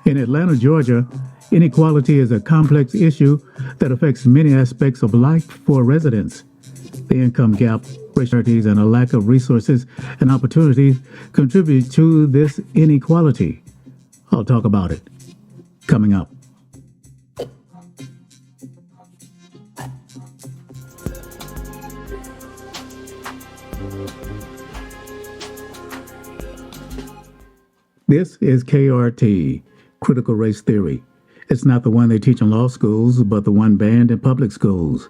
In Atlanta, Georgia, inequality is a complex issue that affects many aspects of life for residents. The income gap, disparities, and a lack of resources and opportunities contribute to this inequality. I'll talk about it coming up. This is KRT, Critical Race Theory. It's not the one they teach in law schools, but the one banned in public schools.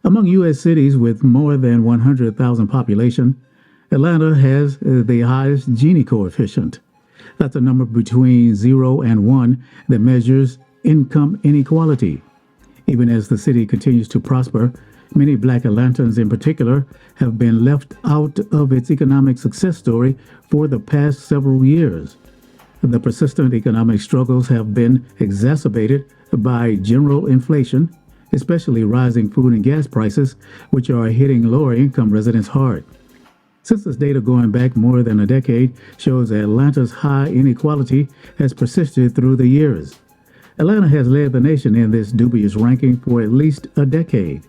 Among U.S. cities with more than 100,000 population, Atlanta has the highest Gini coefficient. That's a number between 0 and 1 that measures income inequality. Even as the city continues to prosper, many Black Atlantans in particular have been left out of its economic success story for the past several years. The persistent economic struggles have been exacerbated by general inflation, especially rising food and gas prices, which are hitting lower-income residents hard. Census data going back more than a decade shows that Atlanta's high inequality has persisted through the years. Atlanta has led the nation in this dubious ranking for at least a decade.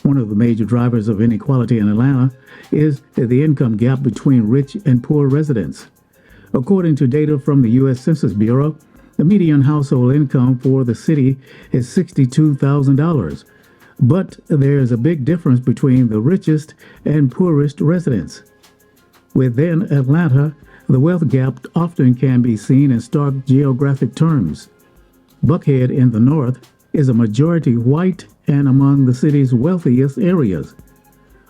One of the major drivers of inequality in Atlanta is the income gap between rich and poor residents. According to data from the U.S. Census Bureau, the median household income for the city is $62,000. But there's a big difference between the richest and poorest residents. Within Atlanta, the wealth gap often can be seen in stark geographic terms. Buckhead in the north is a majority white and among the city's wealthiest areas.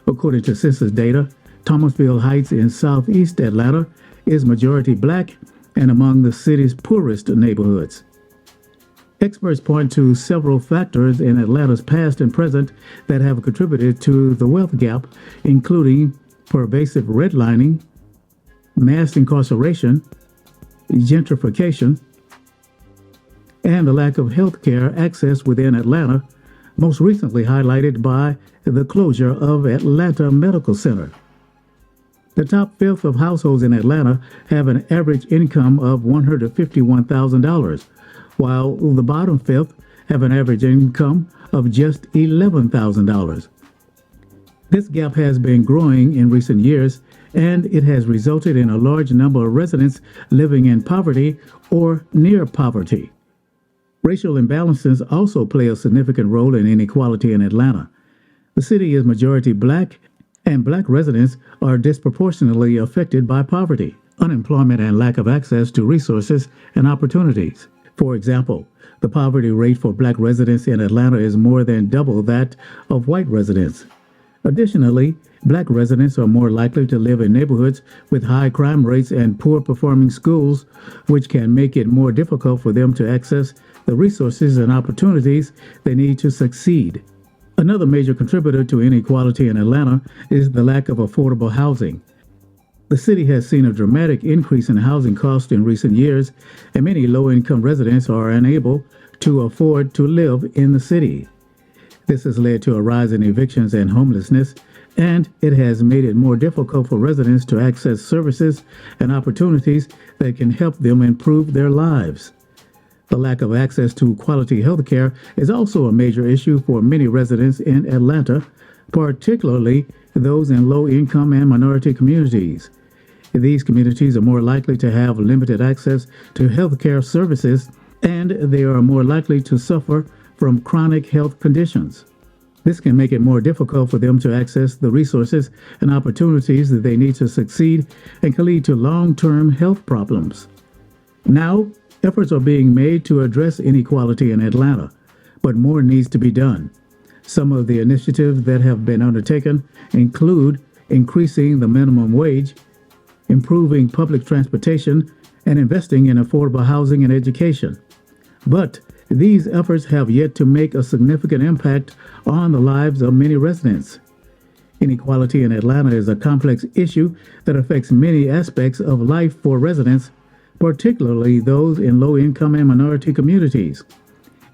According to census data, Thomasville Heights in southeast Atlanta is majority Black and among the city's poorest neighborhoods. Experts point to several factors in Atlanta's past and present that have contributed to the wealth gap, including pervasive redlining, mass incarceration, gentrification, and the lack of health care access within Atlanta, most recently highlighted by the closure of Atlanta Medical Center. The top fifth of households in Atlanta have an average income of $151,000, while the bottom fifth have an average income of just $11,000. This gap has been growing in recent years, and it has resulted in a large number of residents living in poverty or near poverty. Racial imbalances also play a significant role in inequality in Atlanta. The city is majority Black, and Black residents are disproportionately affected by poverty, unemployment, and lack of access to resources and opportunities. For example, the poverty rate for Black residents in Atlanta is more than double that of white residents. Additionally, Black residents are more likely to live in neighborhoods with high crime rates and poor-performing schools, which can make it more difficult for them to access the resources and opportunities they need to succeed. Another major contributor to inequality in Atlanta is the lack of affordable housing. The city has seen a dramatic increase in housing costs in recent years, and many low-income residents are unable to afford to live in the city. This has led to a rise in evictions and homelessness, and it has made it more difficult for residents to access services and opportunities that can help them improve their lives. The lack of access to quality health care is also a major issue for many residents in Atlanta, particularly those in low-income and minority communities. These communities are more likely to have limited access to health care services, and they are more likely to suffer from chronic health conditions. This can make it more difficult for them to access the resources and opportunities that they need to succeed and can lead to long-term health problems. Now, efforts are being made to address inequality in Atlanta, but more needs to be done. Some of the initiatives that have been undertaken include increasing the minimum wage, improving public transportation, and investing in affordable housing and education. But these efforts have yet to make a significant impact on the lives of many residents. Inequality in Atlanta is a complex issue that affects many aspects of life for residents, particularly those in low-income and minority communities.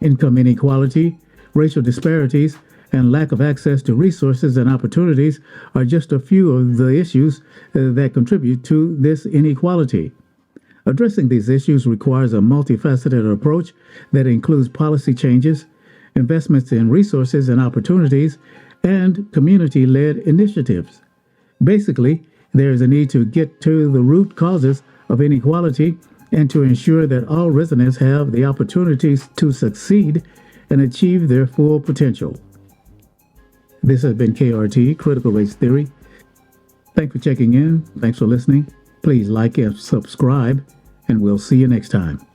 Income inequality, racial disparities, and lack of access to resources and opportunities are just a few of the issues that contribute to this inequality. Addressing these issues requires a multifaceted approach that includes policy changes, investments in resources and opportunities, and community-led initiatives. Basically, there is a need to get to the root causes of inequality and to ensure that all residents have the opportunities to succeed and achieve their full potential. This has been KRT, Critical Race Theory. Thanks for checking in. Thanks for listening. Please like and subscribe, and we'll see you next time.